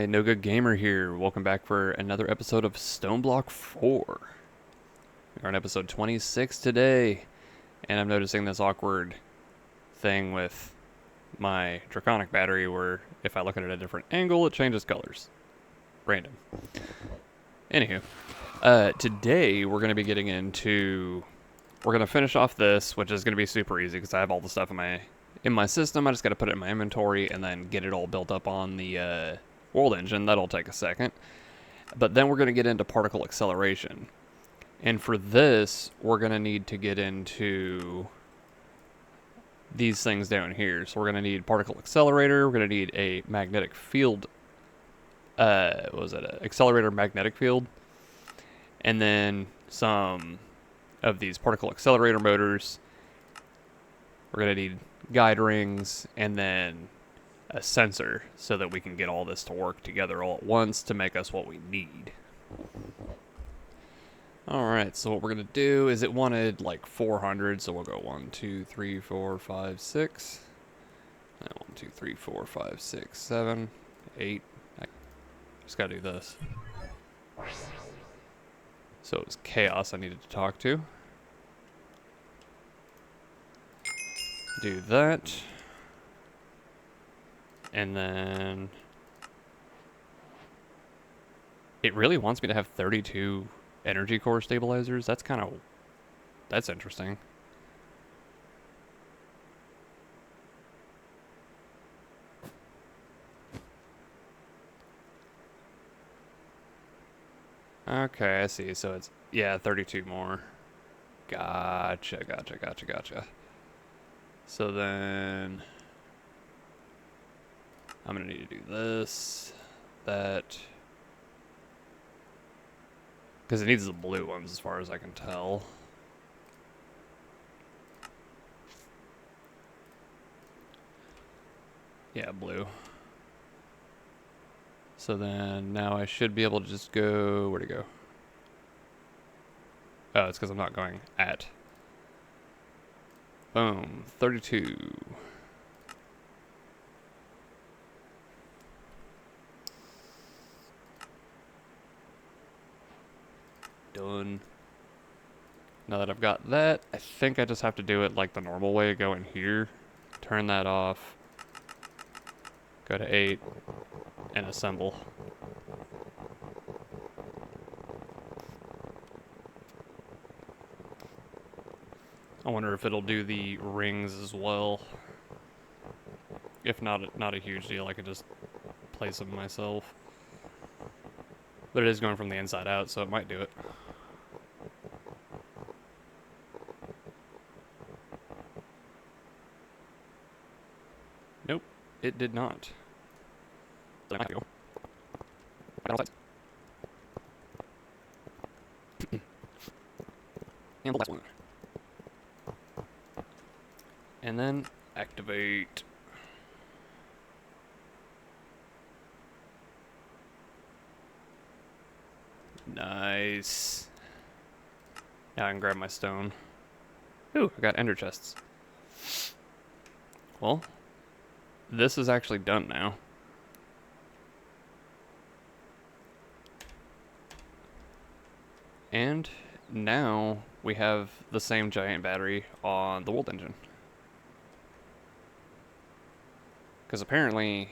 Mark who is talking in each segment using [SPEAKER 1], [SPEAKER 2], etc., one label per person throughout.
[SPEAKER 1] Hi, No Good Gamer here. Welcome back for another episode of Stoneblock 4. We're on episode 26 today, and I'm noticing this awkward thing with my Draconic battery where if I look at it at a different angle, it changes colors. Random. Anywho, today we're going to be getting into... We're going to finish off this, which is going to be super easy because I have all the stuff in my system. I just got to put it in my inventory and then get it all built up on the world engine. That'll take a second. But then we're going to get into particle acceleration. And for this, we're going to need to get into these things down here. So we're going to need particle accelerator. We're going to need a magnetic field. What was it? An accelerator magnetic field. And then some of these particle accelerator motors. We're going to need guide rings and then a sensor so that we can get all this to work together all at once to make us what we need. Alright, so what we're going to do is it wanted like 400, so we'll go 1, 2, 3, 4, 5, 6. 1, 2, 3, 4, 5, 6, 7, 8. I just got to do this. So it was Chaos I needed to talk to. Do that. And then it really wants me to have 32 energy core stabilizers. That's interesting. Okay, I see. So it's, yeah, 32 more. Gotcha. So then I'm going to need to do this, that, because it needs the blue ones as far as I can tell. Yeah, blue. So then now I should be able to just go, where'd it go? Oh, it's because I'm not going at. Boom, 32. Done. Now that I've got that, I think I just have to do it like the normal way, go in here, turn that off, go to 8, and assemble. I wonder if it'll do the rings as well. If not, not a huge deal, I could just place them myself. But it is going from the inside out, so it might do it. Nope, it did not. And the last one. And then activate. Nice. Now I can grab my stone. Ooh, I got ender chests. Well, this is actually done now. And now we have the same giant battery on the world engine. Because apparently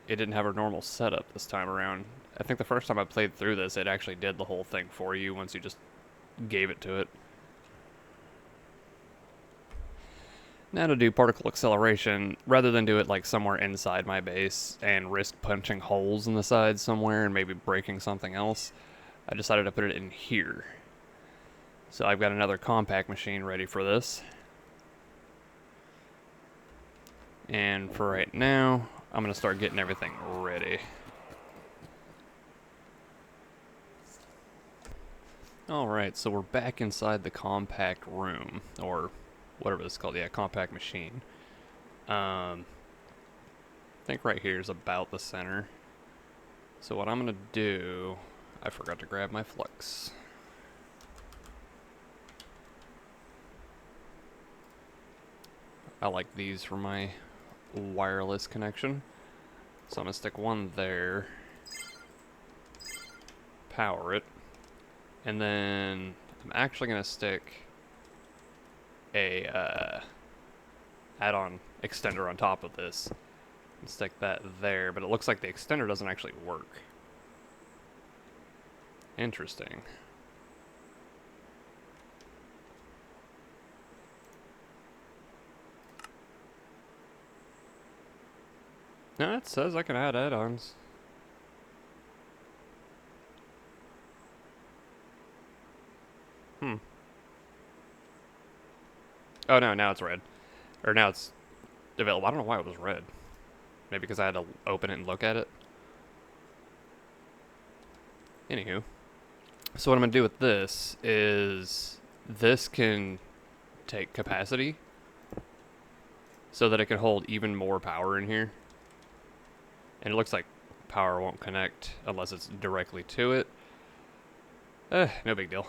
[SPEAKER 1] it didn't have a normal setup this time around. I think the first time I played through this, it actually did the whole thing for you once you just gave it to it. Now to do particle acceleration, rather than do it like somewhere inside my base and risk punching holes in the side somewhere and maybe breaking something else, I decided to put it in here. So I've got another compact machine ready for this. And for right now, I'm going to start getting everything ready. Alright, so we're back inside the compact room, or whatever it's called, yeah, compact machine. I think right here is about the center. So what I'm going to do, I forgot to grab my flux. I like these for my wireless connection. So I'm going to stick one there, power it, and then I'm actually going to stick a add-on extender on top of this and stick that there, but it looks like the extender doesn't actually work. Interesting. No, it says I can add add-ons. Oh no, now it's red. Or now it's available. I don't know why it was red. Maybe because I had to open it and look at it. Anywho. So what I'm going to do with this is this can take capacity so that it can hold even more power in here. And it looks like power won't connect unless it's directly to it. No big deal.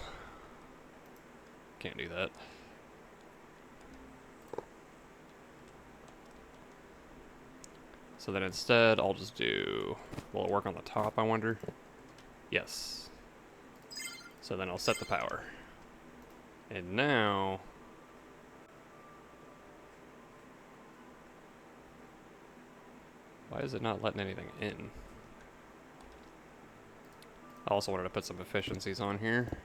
[SPEAKER 1] Can't do that. So then instead, I'll just do... Will it work on the top, I wonder? Yes. So then I'll set the power. And now... Why is it not letting anything in? I also wanted to put some efficiencies on here.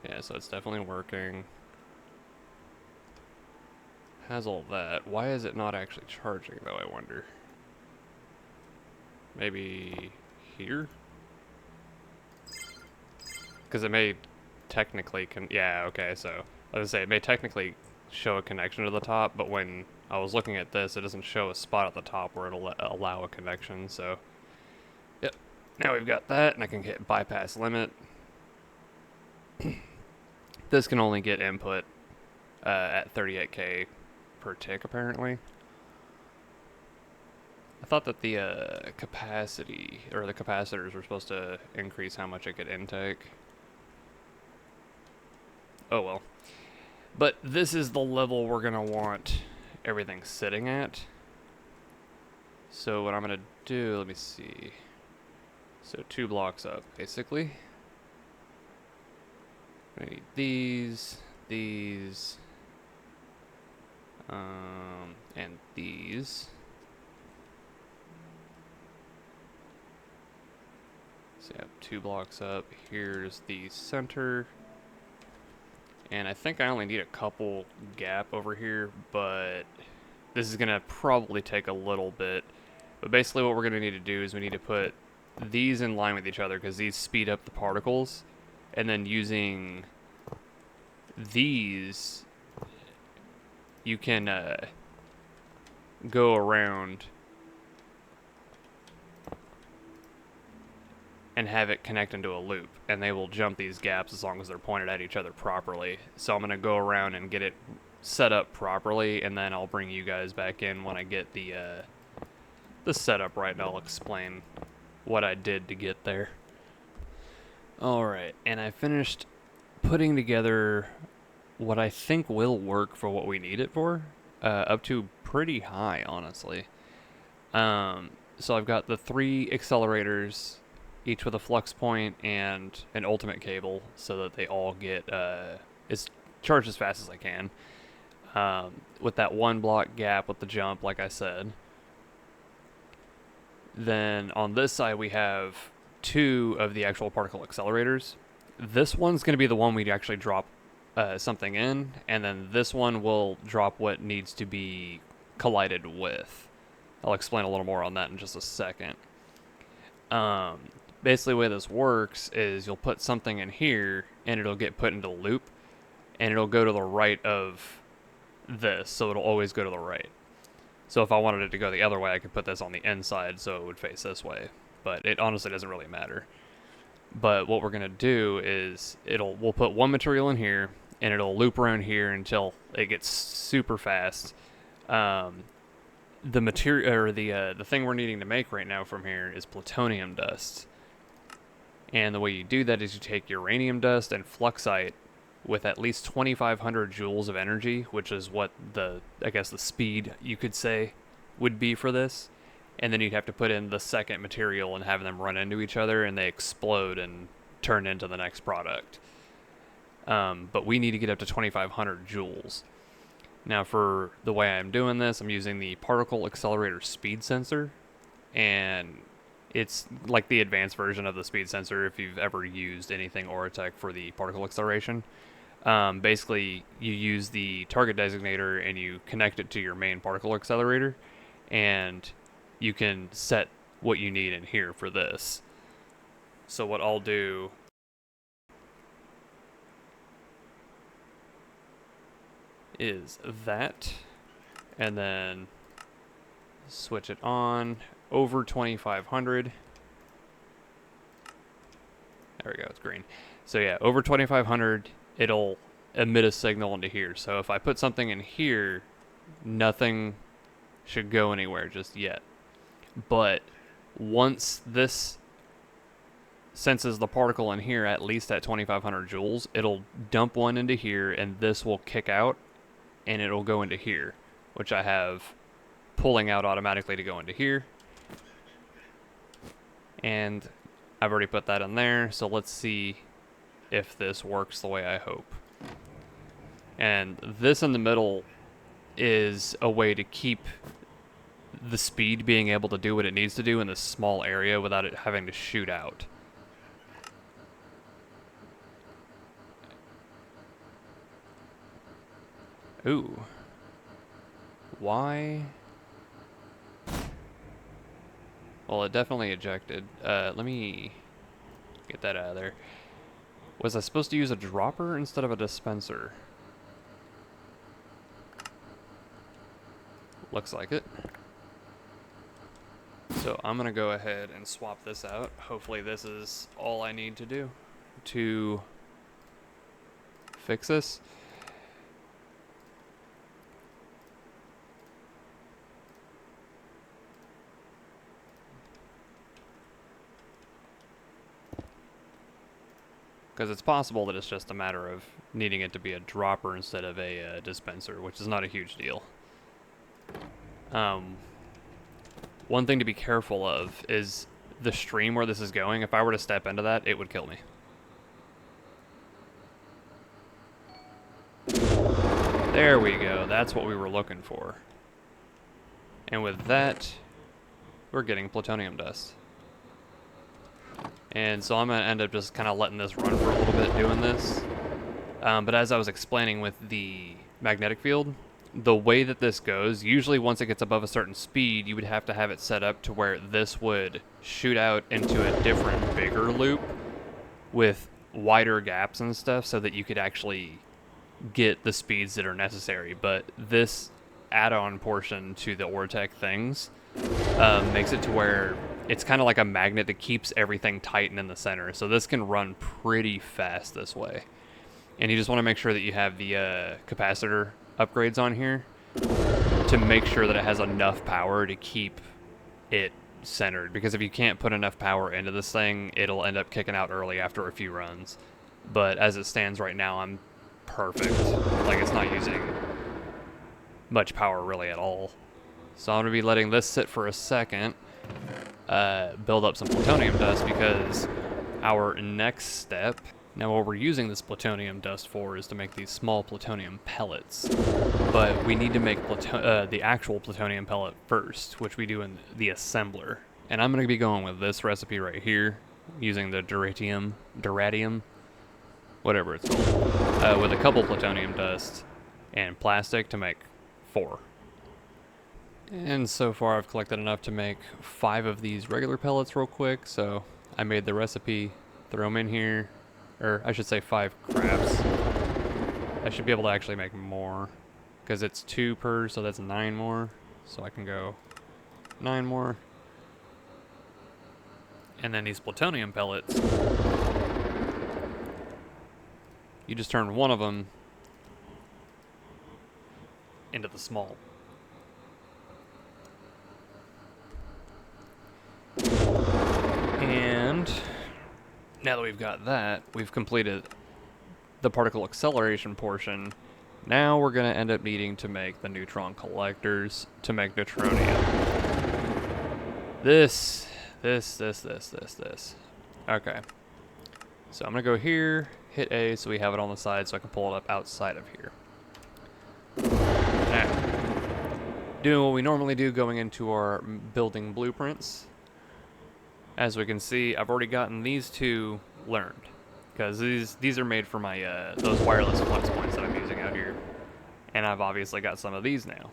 [SPEAKER 1] Yeah, so it's definitely working. Has all that. Why is it not actually charging, though, I wonder? Maybe here? Because it may technically... yeah, okay, so... I was going to say, it may technically show a connection to the top, but when I was looking at this, it doesn't show a spot at the top where it'll allow a connection, so... Yep. Now we've got that, and I can hit bypass limit. This can only get input at 38K per tick, apparently. I thought that the capacity, or the capacitors were supposed to increase how much it could intake. Oh well. But this is the level we're going to want everything sitting at. So what I'm going to do, let me see. So 2 blocks up, basically. I need these, and these. So I have 2 blocks up. Here's the center. And I think I only need a couple gap over here, but this is going to probably take a little bit. But basically what we're going to need to do is we need to put these in line with each other because these speed up the particles. And then using these, you can go around and have it connect into a loop, and they will jump these gaps as long as they're pointed at each other properly. So I'm going to go around and get it set up properly, and then I'll bring you guys back in when I get the setup right, and I'll explain what I did to get there. Alright, and I finished putting together what I think will work for what we need it for, up to pretty high, honestly. So I've got the 3 accelerators, each with a flux point and an ultimate cable, so that they all get it's charged as fast as I can. With that 1 block gap with the jump, like I said. Then on this side we have 2 of the actual particle accelerators. This one's going to be the one we actually drop something in, and then this one will drop what needs to be collided with. I'll explain a little more on that in just a second. Basically the way this works is you'll put something in here and it'll get put into the loop, and it'll go to the right of this, so it'll always go to the right. So if I wanted it to go the other way, I could put this on the inside so it would face this way, but it honestly doesn't really matter. But what we're going to do is we'll put one material in here, and it'll loop around here until it gets super fast. The material, or the thing we're needing to make right now from here is plutonium dust. And the way you do that is you take uranium dust and fluxite with at least 2,500 joules of energy, which is what I guess the speed you could say would be for this. And then you'd have to put in the second material and have them run into each other, and they explode and turn into the next product. But we need to get up to 2,500 joules. Now, for the way I'm doing this, I'm using the particle accelerator speed sensor, and it's like the advanced version of the speed sensor if you've ever used anything Aurotech for the particle acceleration. Basically, you use the target designator and you connect it to your main particle accelerator, and you can set what you need in here for this. So what I'll do is that, and then switch it on over 2,500. There we go, it's green. So yeah, over 2,500, it'll emit a signal into here. So if I put something in here, nothing should go anywhere just yet. But once this senses the particle in here, at least at 2,500 joules, it'll dump one into here, and this will kick out, and it'll go into here, which I have pulling out automatically to go into here. And I've already put that in there, so let's see if this works the way I hope. And this in the middle is a way to keep the speed being able to do what it needs to do in this small area without it having to shoot out. Ooh. Why? Well, it definitely ejected. Let me get that out of there. Was I supposed to use a dropper instead of a dispenser? Looks like it. So I'm going to go ahead and swap this out. Hopefully this is all I need to do to fix this. Because it's possible that it's just a matter of needing it to be a dropper instead of a dispenser, which is not a huge deal. One thing to be careful of is the stream where this is going. If I were to step into that, it would kill me. There we go. That's what we were looking for. And with that, we're getting plutonium dust. And so I'm going to end up just kind of letting this run for a little bit doing this. But as I was explaining with the magnetic field, the way that this goes, usually once it gets above a certain speed, you would have to have it set up to where this would shoot out into a different, bigger loop with wider gaps and stuff so that you could actually get the speeds that are necessary. But this add-on portion to the Aurotech things makes it to where it's kind of like a magnet that keeps everything tight and in the center. So this can run pretty fast this way. And you just want to make sure that you have the capacitor upgrades on here to make sure that it has enough power to keep it centered. Because if you can't put enough power into this thing, it'll end up kicking out early after a few runs. But as it stands right now, I'm perfect. Like, it's not using much power really at all. So I'm going to be letting this sit for a second, build up some plutonium dust, because our next step... Now, what we're using this plutonium dust for is to make these small plutonium pellets. But we need to make the actual plutonium pellet first, which we do in the assembler. And I'm going to be going with this recipe right here, using the duratium, whatever it's called, with a couple plutonium dust and plastic to make 4. And so far I've collected enough to make 5 of these regular pellets real quick, so I made the recipe, throw them in here. Or I should say 5 crafts. I should be able to actually make more, because it's 2 per, so that's 9 more. So I can go 9 more. And then these plutonium pellets, you just turn one of them into the small. And now that we've got that, we've completed the particle acceleration portion, now we're going to end up needing to make the neutron collectors to make neutronium. This. Okay. So I'm going to go here, hit A so we have it on the side so I can pull it up outside of here. Now, doing what we normally do going into our building blueprints. As we can see, I've already gotten these two learned. Because these are made for my those wireless flex points that I'm using out here. And I've obviously got some of these now.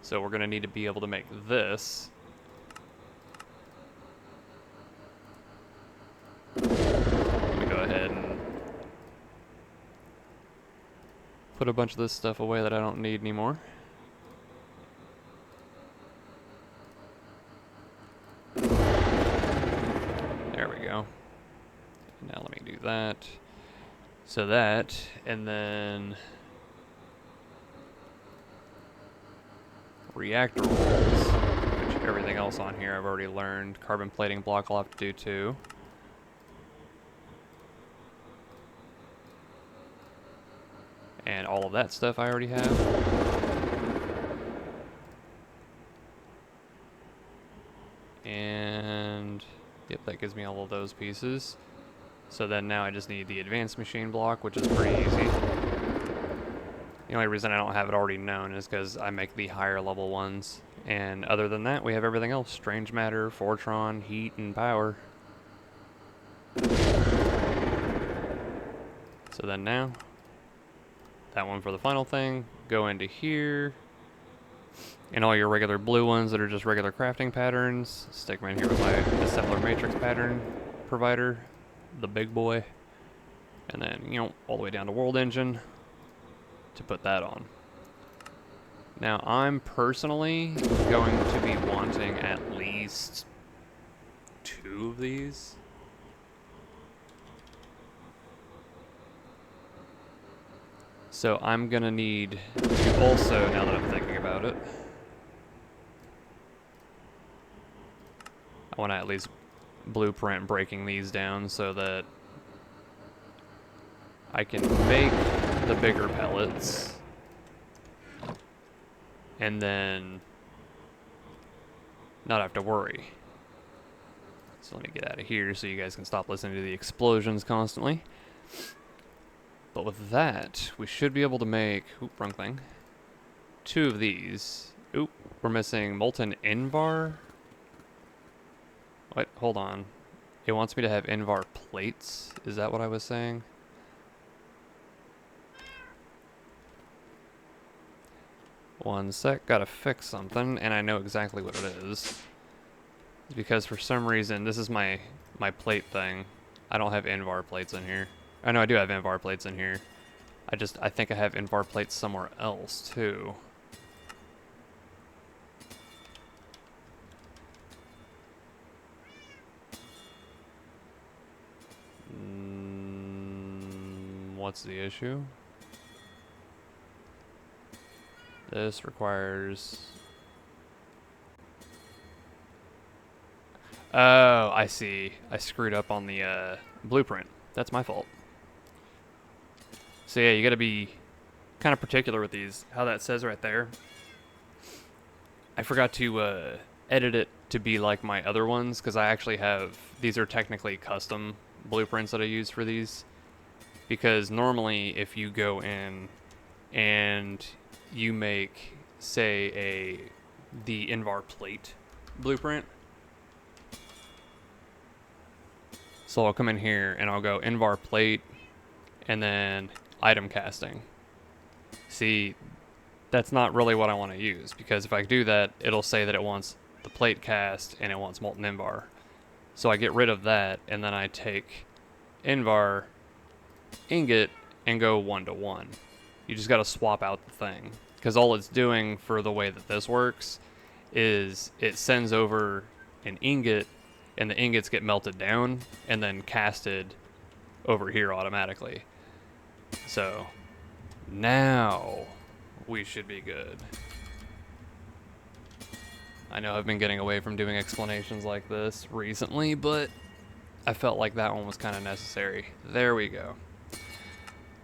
[SPEAKER 1] So we're going to need to be able to make this. Let me go ahead and put a bunch of this stuff away that I don't need anymore. There we go. Now let me do that. So that, and then reactor rolls, which everything else on here I've already learned. Carbon plating block I'll have to do too. And all of that stuff I already have. And yep, that gives me all of those pieces. So then now I just need the advanced machine block, which is pretty easy. The only reason I don't have it already known is because I make the higher level ones. And other than that, we have everything else. Strange matter, Fortron, heat, and power. So then now, that one for the final thing, go into here. And all your regular blue ones that are just regular crafting patterns, stick them in here with my assembler matrix pattern provider, the big boy. And then, you know, all the way down to world engine to put that on. Now, I'm personally going to be wanting at least 2 of these. So I'm going to need to also, now that I'm thinking about it, I want to at least blueprint breaking these down so that I can make the bigger pellets and then not have to worry. So let me get out of here so you guys can stop listening to the explosions constantly. But with that, we should be able to make, oop, wrong thing, 2 of these. Oop, we're missing molten Invar. Wait, hold on. It wants me to have Invar plates. Is that what I was saying? One sec, gotta fix something, and I know exactly what it is. It's because for some reason, this is my plate thing. I don't have Invar plates in here. I know I do have Invar plates in here. I think I have Invar plates somewhere else, too. What's the issue? This requires... Oh, I see. I screwed up on the blueprint. That's my fault. So yeah, you gotta be kind of particular with these. How that says right there. I forgot to edit it to be like my other ones, because I actually have... These are technically custom blueprints that I use for these. Because normally, if you go in and you make, say, the Invar plate blueprint. So I'll come in here and I'll go Invar plate and then item casting. See, that's not really what I want to use, because if I do that, it'll say that it wants the plate cast and it wants molten Invar. So I get rid of that and then I take Invar ingot and go 1-to-1. You just got to swap out the thing, because all it's doing for the way that this works is it sends over an ingot and the ingots get melted down and then casted over here automatically. So now we should be good. I know I've been getting away from doing explanations like this recently, but I felt like that one was kind of necessary. There we go.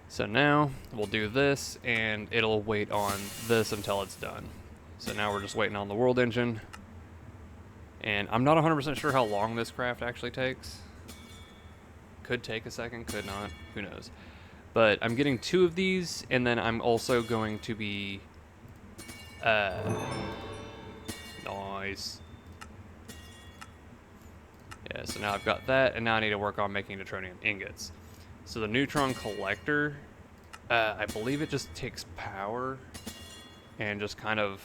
[SPEAKER 1] So now we'll do this, and it'll wait on this until it's done. So now we're just waiting on the world engine. And I'm not 100% sure how long this craft actually takes. Could take a second, could not, who knows. But I'm getting 2 of these, and then I'm also going to be... Nice. Yeah, so now I've got that, and now I need to work on making Neutronium ingots. So the neutron collector, I believe it just takes power and just kind of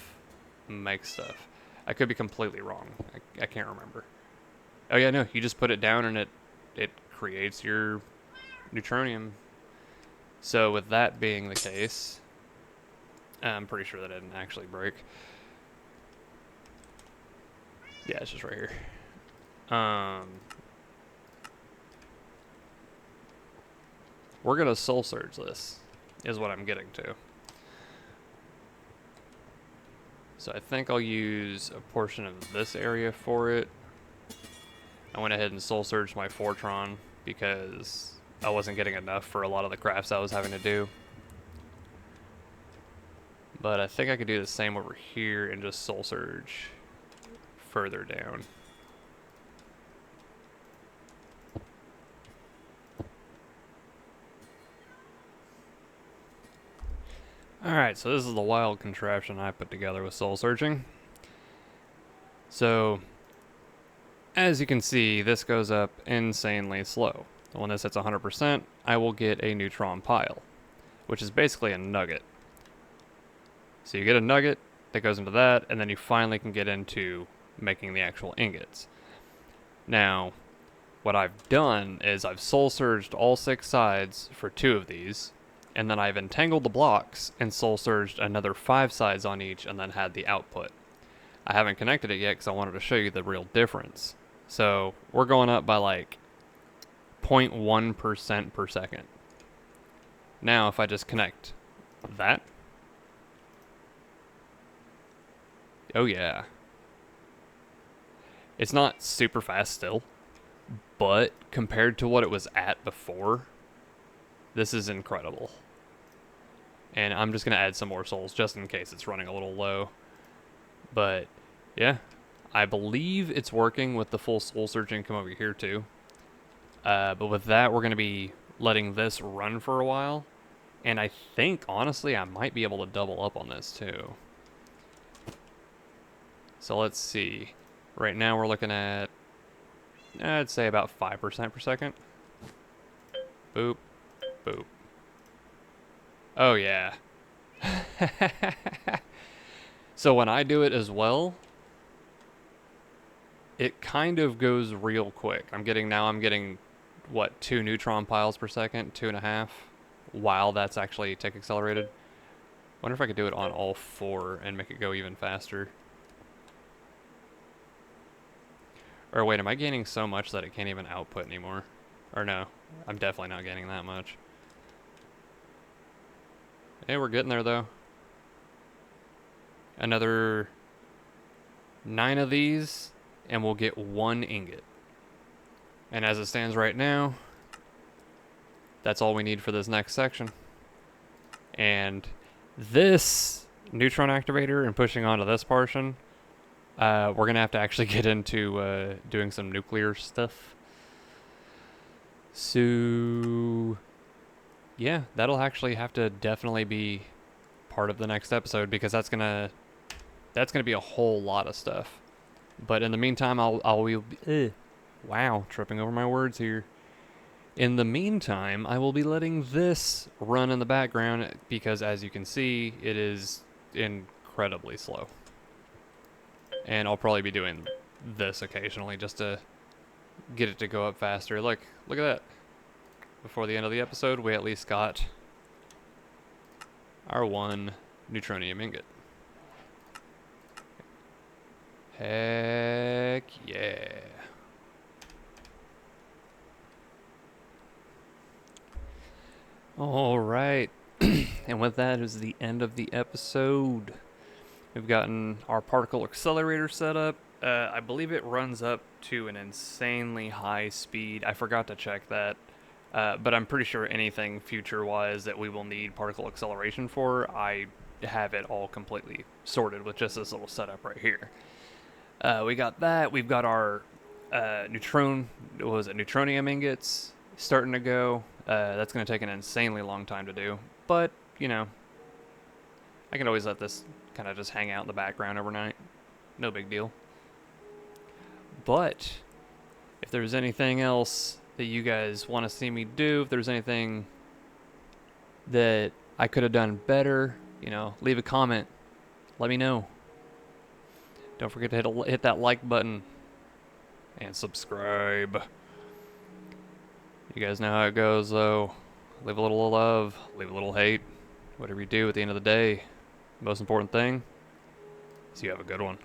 [SPEAKER 1] makes stuff. I could be completely wrong. I can't remember. Oh yeah, no, you just put it down and it creates your Neutronium. So with that being the case, I'm pretty sure that didn't actually break. Yeah, it's just right here. We're gonna soul surge this, is what I'm getting to. So I think I'll use a portion of this area for it. I went ahead and soul surged my Fortron because I wasn't getting enough for a lot of the crafts I was having to do. But I think I could do the same over here and just soul surge further down. Alright, so this is the wild contraption I put together with soul searching. So, as you can see, this goes up insanely slow. When this hits 100%, I will get a neutron pile, which is basically a nugget. So you get a nugget that goes into that, and then you finally can get into making the actual ingots. Now, what I've done is I've soul surged all 6 sides for 2 of these, and then I've entangled the blocks and soul surged another 5 sides on each and then had the output. I haven't connected it yet because I wanted to show you the real difference. So we're going up by like 0.1% per second. Now if I just connect that. Oh yeah. It's not super fast still, but compared to what it was at before, this is incredible. And I'm just going to add some more souls just in case it's running a little low. But yeah, I believe it's working with the full soul surge income over here too. But with that, we're going to be letting this run for a while. And I think, honestly, I might be able to double up on this too. So let's see. Right now we're looking at, I'd say about 5% per second. Boop, boop. Oh yeah. So when I do it as well, it kind of goes real quick. I'm getting what, 2 neutron piles per second, 2.5, while that's actually tick accelerated. Wonder if I could do it on all 4 and make it go even faster. Or wait, am I gaining so much that it can't even output anymore? Or no, I'm definitely not gaining that much. Hey, we're getting there though. Another 9 of these, and we'll get 1 ingot. And as it stands right now, that's all we need for this next section. And this neutron activator and pushing onto this portion, we're going to have to actually get into doing some nuclear stuff. So, yeah, that'll actually have to definitely be part of the next episode because that's gonna be a whole lot of stuff. But in the meantime, wow, tripping over my words here. In the meantime, I will be letting this run in the background because, as you can see, it is incredibly slow. And I'll probably be doing this occasionally just to get it to go up faster. Look at that. Before the end of the episode, we at least got our 1 Neutronium ingot. Heck yeah. All right. And with that is the end of the episode. We've gotten our particle accelerator set up. I believe it runs up to an insanely high speed. I forgot to check that. But I'm pretty sure anything future-wise that we will need particle acceleration for, I have it all completely sorted with just this little setup right here. We got that. We've got our Neutronium ingots starting to go. That's going to take an insanely long time to do. But, you know, I can always let this kind of just hang out in the background overnight. No big deal. But if there's anything else that you guys want to see me do, if there's anything that I could have done better, you know, leave a comment. Let me know. Don't forget to hit that like button and subscribe. You guys know how it goes, though. Leave a little love, leave a little hate. Whatever you do at the end of the day, the most important thing is you have a good one.